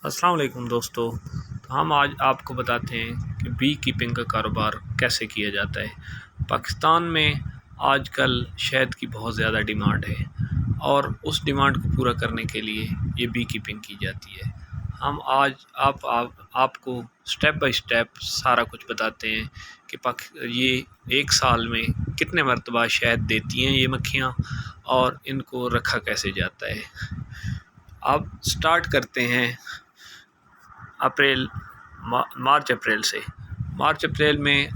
अस्सलाम वालेकुम दोस्तों। तो हम आज आपको बताते हैं कि बी कीपिंग का कारोबार कैसे किया जाता है। पाकिस्तान में आजकल शहद की बहुत ज़्यादा डिमांड है और उस डिमांड को पूरा करने के लिए ये बी कीपिंग की जाती है। हम आज आपको स्टेप बाय स्टेप सारा कुछ बताते हैं कि ये एक साल में कितने मरतबा शहद देती हैं ये मक्खियाँ और इनको रखा कैसे जाता है। अब स्टार्ट करते हैं मार्च अप्रैल से। मार्च अप्रैल में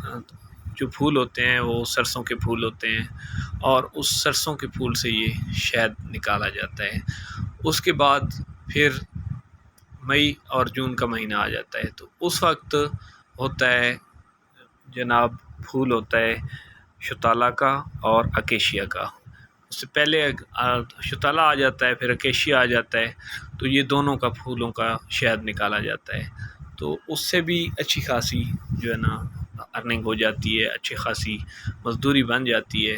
जो फूल होते हैं वो सरसों के फूल होते हैं और उस सरसों के फूल से ये शहद निकाला जाता है। उसके बाद फिर मई और जून का महीना आ जाता है तो उस वक्त होता है जनाब फूल होता है शताला का और अकेशिया का। उससे पहले शताला आ जाता है, फिर अकेशिया आ जाता है। तो ये दोनों का फूलों का शहद निकाला जाता है तो उससे भी अच्छी खासी जो है ना अर्निंग हो जाती है, अच्छी खासी मजदूरी बन जाती है।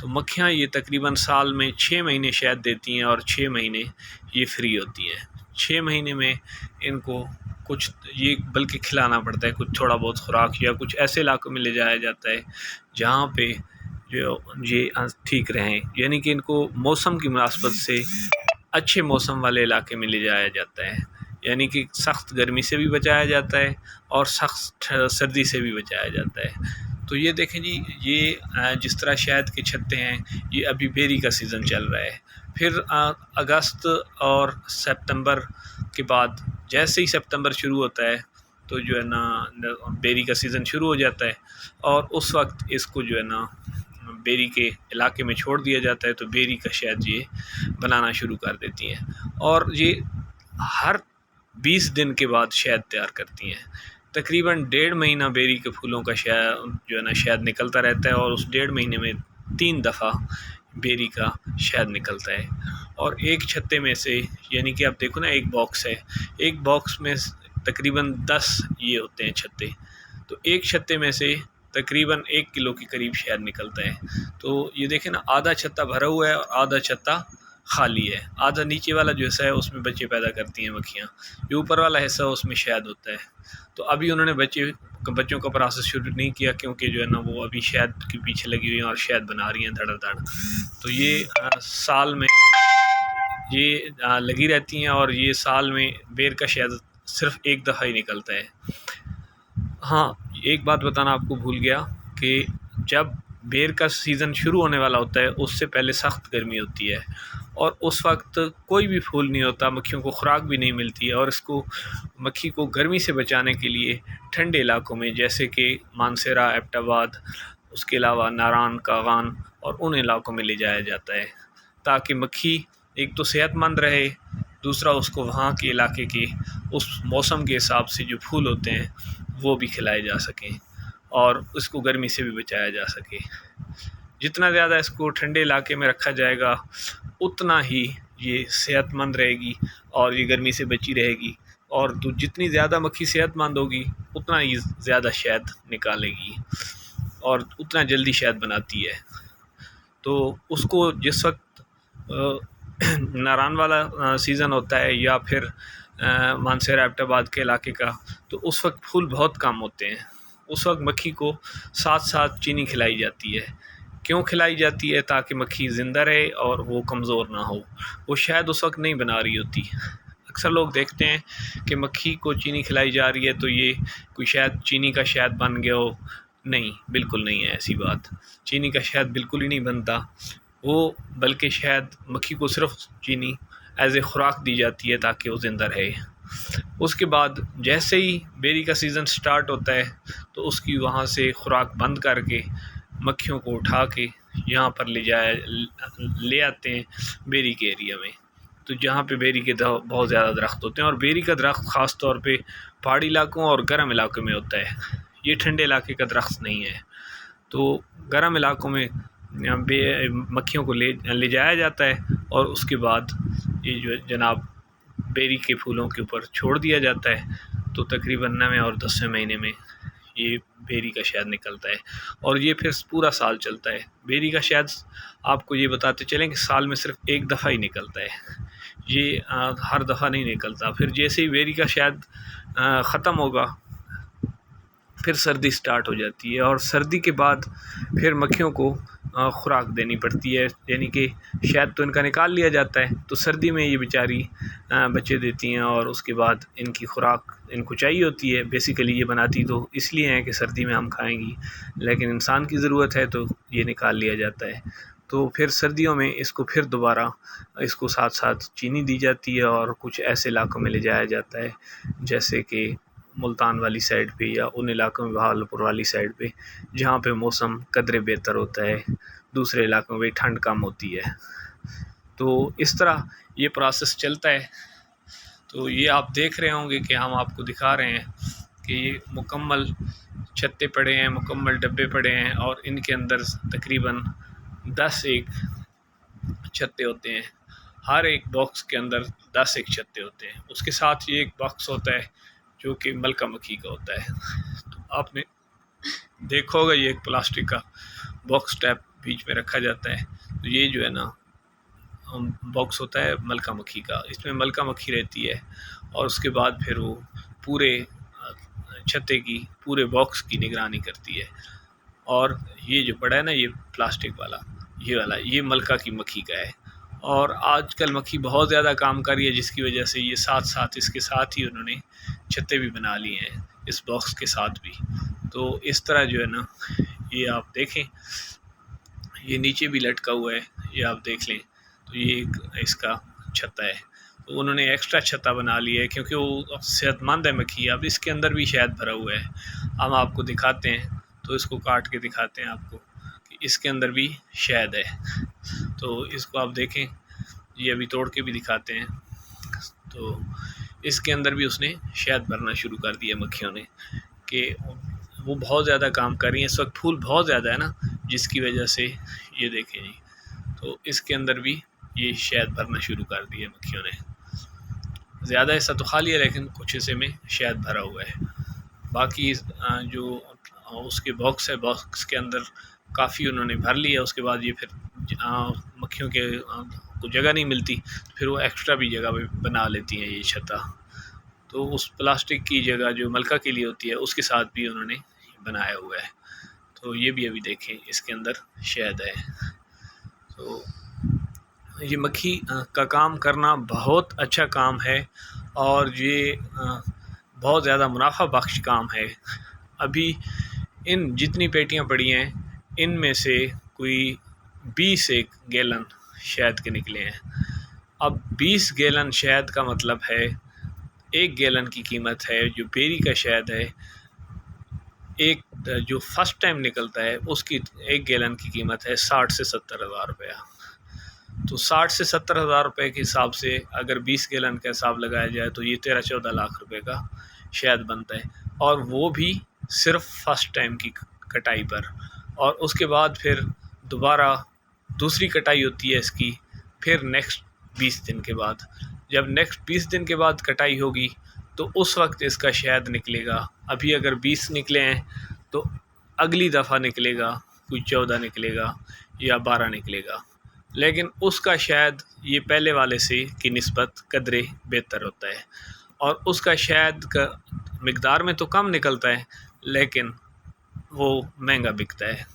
तो मक्खियाँ ये तकरीबन साल में 6 महीने शहद देती हैं और 6 महीने ये फ्री होती हैं। 6 महीने में इनको कुछ ये बल्कि खिलाना पड़ता है, कुछ थोड़ा बहुत खुराक या कुछ ऐसे इलाकों में ले जाया जाता है जहाँ पे जो ये ठीक रहें, यानी कि इनको मौसम की मुनासबत से अच्छे मौसम वाले इलाके में ले जाया जाता है, यानी कि सख्त गर्मी से भी बचाया जाता है और सख्त सर्दी से भी बचाया जाता है। तो ये देखें जी, ये जिस तरह शहद के छत्ते हैं, ये अभी बेरी का सीज़न चल रहा है। फिर अगस्त और सितंबर के बाद जैसे ही सितंबर शुरू होता है तो जो है ना बेरी का सीज़न शुरू हो जाता है और उस वक्त इसको जो है ना बेरी के इलाके में छोड़ दिया जाता है। तो बेरी का शहद ये बनाना शुरू कर देती हैं और ये हर 20 दिन के बाद शहद तैयार करती हैं। तकरीबन 1.5 महीना बेरी के फूलों का शहद जो है ना शहद निकलता रहता है और उस 1.5 महीने में 3 दफ़ा बेरी का शहद निकलता है। और एक छत्ते में से, यानी कि आप देखो ना, एक बॉक्स है, एक बॉक्स में तकरीबन 10 ये होते हैं छत्ते। तो एक छत्ते में से तकरीबन 1 किलो के करीब शहद निकलता है। तो ये देखें ना, आधा छत्ता भरा हुआ है और आधा छत्ता खाली है। आधा नीचे वाला जो हिस्सा है उसमें बच्चे पैदा करती हैं मक्खियाँ, जो ऊपर वाला हिस्सा उसमें शहद होता है। तो अभी उन्होंने बच्चों का प्रोसेस शुरू नहीं किया क्योंकि जो है ना वो अभी शहद के पीछे लगी हुई हैं और शहद बना रही हैं धड़ाधड़। तो ये साल में ये लगी रहती हैं और ये साल में बेर का शहद सिर्फ एक दफ़ा ही निकलता है। हाँ, एक बात बताना आपको भूल गया कि जब बेर का सीज़न शुरू होने वाला होता है उससे पहले सख्त गर्मी होती है और उस वक्त कोई भी फूल नहीं होता, मक्खियों को खुराक भी नहीं मिलती है। और इसको मक्खी को गर्मी से बचाने के लिए ठंडे इलाकों में जैसे कि मानसरा, एबटाबाद, उसके अलावा नारान, कागान और उन इलाकों में ले जाया जाता है ताकि मक्खी एक तो सेहतमंद रहे, दूसरा उसको वहाँ के इलाके के उस मौसम के हिसाब से जो फूल होते हैं वो भी खिलाए जा सकें और उसको गर्मी से भी बचाया जा सके। जितना ज़्यादा इसको ठंडे इलाके में रखा जाएगा उतना ही ये सेहतमंद रहेगी और ये गर्मी से बची रहेगी। और जितनी ज़्यादा मक्खी सेहतमंद होगी उतना ही ज़्यादा शहद निकालेगी और उतना जल्दी शहद बनाती है। तो उसको जिस वक्त नारान वाला सीज़न होता है या फिर मानसरा, एबटाबाद के इलाके का, तो उस वक्त फूल बहुत कम होते हैं। उस वक्त मक्खी को साथ साथ चीनी खिलाई जाती है। क्यों खिलाई जाती है? ताकि मक्खी ज़िंदा रहे और वो कमज़ोर ना हो। वो शायद उस वक्त नहीं बना रही होती। अक्सर लोग देखते हैं कि मक्खी को चीनी खिलाई जा रही है तो ये कोई शायद चीनी का शहद बन गया हो। नहीं, बिल्कुल नहीं है ऐसी बात। चीनी का शहद बिल्कुल ही नहीं बनता वो, बल्कि शायद मक्खी को सिर्फ चीनी एज ए खुराक दी जाती है ताकि वो ज़िंदा रहे। उसके बाद जैसे ही बेरी का सीज़न स्टार्ट होता है तो उसकी वहाँ से खुराक बंद करके मक्खियों को उठा के यहाँ पर ले आते हैं बेरी के एरिया में। तो जहाँ पे बेरी के बहुत ज़्यादा दरख्त होते हैं और बेरी का दरख्त ख़ास तौर पे पहाड़ी इलाकों और गर्म इलाकों में होता है, ये ठंडे इलाके का दरख्त नहीं है। तो गर्म इलाकों में मक्खियों को ले जाया जाता है और उसके बाद ये जो जनाब बेरी के फूलों के ऊपर छोड़ दिया जाता है। तो तकरीबन 9वें और 10वें महीने में ये बेरी का शहद निकलता है और ये फिर पूरा साल चलता है। बेरी का शहद आपको ये बताते चलें कि साल में सिर्फ एक दफ़ा ही निकलता है। ये हर दफ़ा नहीं निकलता। फिर जैसे ही बेरी का शहद ख़त्म होगा फिर सर्दी स्टार्ट हो जाती है, और सर्दी के बाद फिर मक्खियों को खुराक देनी पड़ती है, यानी कि शहद तो इनका निकाल लिया जाता है, तो सर्दी में ये बेचारी बच्चे देती हैं, और उसके बाद इनकी खुराक इनको चाहिए होती है। बेसिकली ये बनाती तो इसलिए हैं कि सर्दी में हम खाएंगी, लेकिन इंसान की ज़रूरत है तो ये निकाल लिया जाता है। तो फिर सर्दियों में इसको फिर दोबारा इसको साथ साथ चीनी दी जाती है, और कुछ ऐसे इलाकों में ले जाया जाता है जैसे कि मुल्तान वाली साइड पे, या उन इलाकों में बहावलपुर वाली साइड पे जहाँ पे मौसम कदरे बेहतर होता है, दूसरे इलाकों में ठंड कम होती है। तो इस तरह ये प्रोसेस चलता है। तो ये आप देख रहे होंगे कि हम आपको दिखा रहे हैं कि ये मुकम्मल छत्ते पड़े हैं, मुकम्मल डब्बे पड़े हैं, और इनके अंदर तकरीबन 10 एक छत्ते होते हैं। हर एक बॉक्स के अंदर 10 एक छत्ते होते हैं। उसके साथ ये एक बॉक्स होता है जो कि मलका मक्खी का होता है। तो आपने देखा होगा ये एक प्लास्टिक का बॉक्स टैप बीच में रखा जाता है। तो ये जो है ना बॉक्स होता है मलका मक्खी का, इसमें मलका मक्खी रहती है, और उसके बाद फिर वो पूरे छत्ते की, पूरे बॉक्स की निगरानी करती है। और ये जो पड़ा है ना, ये प्लास्टिक वाला, ये मलका की मक्खी का है। और आजकल मक्खी बहुत ज़्यादा काम कर रही है, जिसकी वजह से ये इसके साथ ही उन्होंने छत्ते भी बना लिए हैं, इस बॉक्स के साथ भी। तो इस तरह जो है ना, ये आप देखें, ये नीचे भी लटका हुआ है, ये आप देख लें। तो ये एक इसका छत्ता है, तो उन्होंने एक्स्ट्रा छत्ता बना लिया है क्योंकि वो सेहतमंद है मक्खी। अब इसके अंदर भी शहद भरा हुआ है, हम आपको दिखाते हैं, तो इसको काट के दिखाते हैं आपको कि इसके अंदर भी शहद है। तो इसको आप देखें, ये अभी तोड़ के भी दिखाते हैं। तो इसके अंदर भी उसने शहद भरना शुरू कर दिया मक्खियों ने, कि वो बहुत ज़्यादा काम कर रही हैं। इस वक्त फूल बहुत ज़्यादा है ना, जिसकी वजह से ये देखें जी, तो इसके अंदर भी ये शहद भरना शुरू कर दिया मक्खियों ने। ज़्यादा हिस्सा तो खाली है, लेकिन कुछ हिस्से में शहद भरा हुआ है। बाकी जो उसके बॉक्स है, बॉक्स के अंदर काफ़ी उन्होंने भर लिया। उसके बाद ये फिर मक्खियों के को जगह नहीं मिलती, फिर वो एक्स्ट्रा भी जगह बना लेती हैं ये छत्ता। तो उस प्लास्टिक की जगह जो मलका के लिए होती है, उसके साथ भी उन्होंने बनाया हुआ है। तो ये भी अभी देखें, इसके अंदर शहद है। तो ये मक्खी का काम करना बहुत अच्छा काम है, और ये बहुत ज़्यादा मुनाफा बख्श काम है। अभी इन जितनी पेटियां पड़ी हैं, इनमें से कोई 20 एक गैलन शहद के निकले हैं। अब 20 गैलन शहद का मतलब है, एक गैलन की कीमत है जो बेरी का शहद है, एक जो फर्स्ट टाइम निकलता है उसकी एक गैलन की कीमत है 60 से 70 हज़ार रुपया। तो 60 से 70 हज़ार रुपये के हिसाब से अगर 20 गैलन का हिसाब लगाया जाए तो ये 13-14 लाख रुपए का शहद बनता है, और वो भी सिर्फ फर्स्ट टाइम की कटाई पर। और उसके बाद फिर दोबारा दूसरी कटाई होती है इसकी, फिर नेक्स्ट 20 दिन के बाद। जब नेक्स्ट 20 दिन के बाद कटाई होगी तो उस वक्त इसका शहद निकलेगा। अभी अगर 20 निकले हैं तो अगली दफ़ा निकलेगा कोई 14 निकलेगा या 12 निकलेगा, लेकिन उसका शहद ये पहले वाले से की निस्बत कदरे बेहतर होता है, और उसका शहद का मिकदार में तो कम निकलता है, लेकिन वो महंगा बिकता है।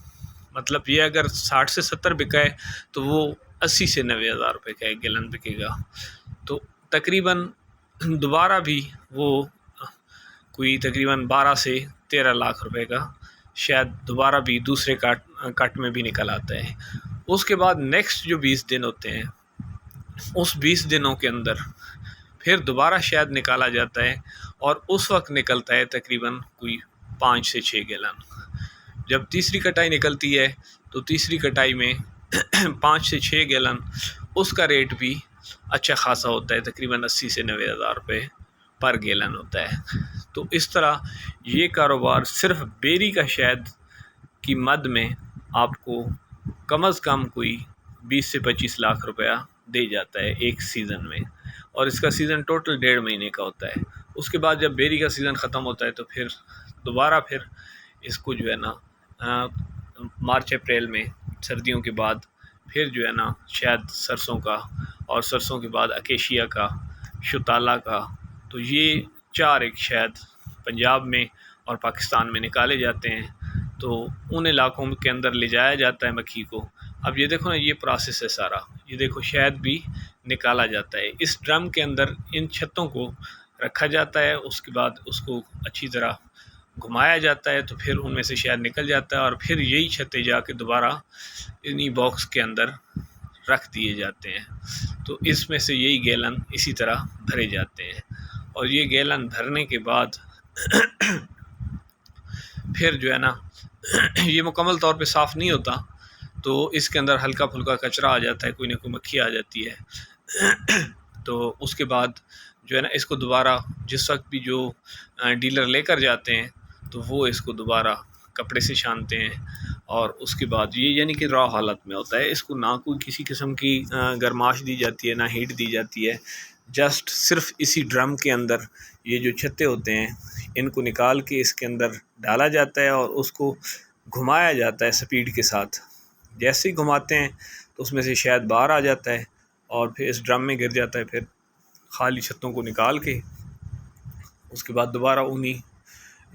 मतलब ये अगर 60 से 70 बिका है तो वो 80 से 90 हज़ार रुपये का एक गैलन बिकेगा। तो तकरीबन दोबारा भी वो कोई तकरीबन 12 से 13 लाख रुपए का शायद दोबारा भी दूसरे कट में भी निकल आता है। उसके बाद नेक्स्ट जो 20 दिन होते हैं, उस 20 दिनों के अंदर फिर दोबारा शहद निकाला जाता है, और उस वक्त निकलता है तकरीबन कोई 5 से 6 गैलन। जब तीसरी कटाई निकलती है तो तीसरी कटाई में 5 से 6 गैलन, उसका रेट भी अच्छा खासा होता है, तकरीबन 80 से 90 हज़ार रुपये पर गैलन होता है। तो इस तरह ये कारोबार सिर्फ बेरी का शहद की मद में आपको कम अज़ कम कोई 20 से 25 लाख रुपया दे जाता है एक सीज़न में, और इसका सीज़न टोटल 1.5 महीने का होता है। उसके बाद जब बेरी का सीज़न ख़त्म होता है तो फिर दोबारा फिर इसको जो है ना मार्च अप्रैल में सर्दियों के बाद फिर जो है ना शायद सरसों का और सरसों के बाद अकेशिया का, शुताला का। तो ये 4 एक शहद पंजाब में और पाकिस्तान में निकाले जाते हैं। तो उन इलाकों के अंदर ले जाया जाता है मक्खी को। अब ये देखो ना, ये प्रोसेस है सारा। ये देखो शहद भी निकाला जाता है। इस ड्रम के अंदर इन छत्तों को रखा जाता है, उसके बाद उसको अच्छी तरह घुमाया जाता है, तो फिर उनमें से शहद निकल जाता है और फिर यही छत्ते जाके दोबारा इन्हीं बॉक्स के अंदर रख दिए जाते हैं। तो इसमें से यही गैलन इसी तरह भरे जाते हैं और ये गैलन भरने के बाद फिर जो है ना ये मुकम्मल तौर पे साफ़ नहीं होता, तो इसके अंदर हल्का फुल्का कचरा आ जाता है, कोई ना कोई मक्खी आ जाती है। तो उसके बाद जो है ना इसको दोबारा जिस वक्त भी जो डीलर लेकर जाते हैं तो वो इसको दोबारा कपड़े से छानते हैं और उसके बाद ये यानी कि रॉ हालत में होता है। इसको ना कोई किसी किस्म की गर्माश दी जाती है, ना हीट दी जाती है। जस्ट सिर्फ इसी ड्रम के अंदर ये जो छत्ते होते हैं इनको निकाल के इसके अंदर डाला जाता है और उसको घुमाया जाता है स्पीड के साथ। जैसे ही घुमाते हैं तो उसमें से शहद बाहर आ जाता है और फिर इस ड्रम में गिर जाता है। फिर खाली छत्तों को निकाल के उसके बाद दोबारा उन्हीं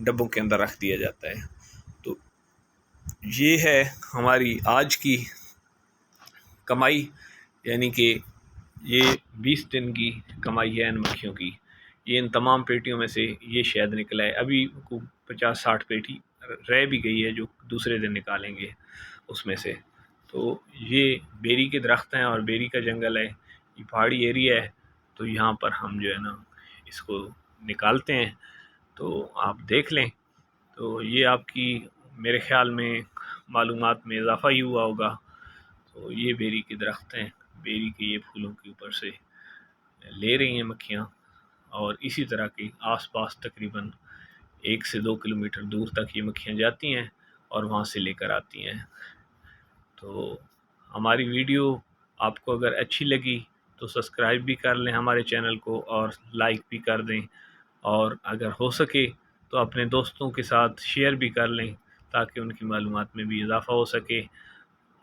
डब्बों के अंदर रख दिया जाता है। तो ये है हमारी आज की कमाई, यानी कि ये 20 दिन की कमाई है इन मक्खियों की। ये इन तमाम पेटियों में से ये शहद निकला है। अभी को 50-60 पेटी रह भी गई है जो दूसरे दिन निकालेंगे उसमें से। तो ये बेरी के दरख्त हैं और बेरी का जंगल है, ये पहाड़ी एरिया है। तो यहाँ पर हम जो है ना इसको निकालते हैं, तो आप देख लें। तो ये आपकी मेरे ख़्याल में मालूमात में इजाफ़ा ही हुआ होगा। तो ये बेरी के दरख्त हैं, बेरी के ये फूलों के ऊपर से ले रही हैं मक्खियाँ और इसी तरह के आसपास तकरीबन 1 से 2 किलोमीटर दूर तक ये मक्खियाँ जाती हैं और वहाँ से लेकर आती हैं। तो हमारी वीडियो आपको अगर अच्छी लगी तो सब्सक्राइब भी कर लें हमारे चैनल को और लाइक भी कर दें, और अगर हो सके तो अपने दोस्तों के साथ शेयर भी कर लें ताकि उनकी मालूमात में भी इजाफ़ा हो सके।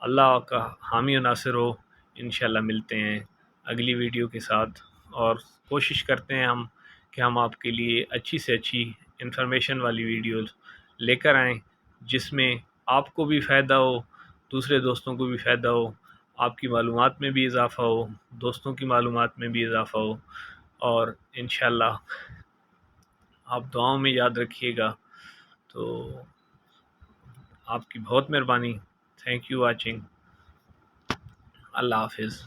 अल्लाह का हामी और नासिर हो। इंशाल्लाह मिलते हैं अगली वीडियो के साथ और कोशिश करते हैं हम कि हम आपके लिए अच्छी से अच्छी इन्फॉर्मेशन वाली वीडियोस लेकर आएँ जिसमें आपको भी फ़ायदा हो, दूसरे दोस्तों को भी फ़ायदा हो, आपकी मालूमात में भी इजाफ़ा हो, दोस्तों की मालूमात में भी इजाफ़ा हो। और इंशाल्लाह आप दुआओं में याद रखिएगा। तो आपकी बहुत मेहरबानी। Thank you watching. अल्लाह हाफ़िज़।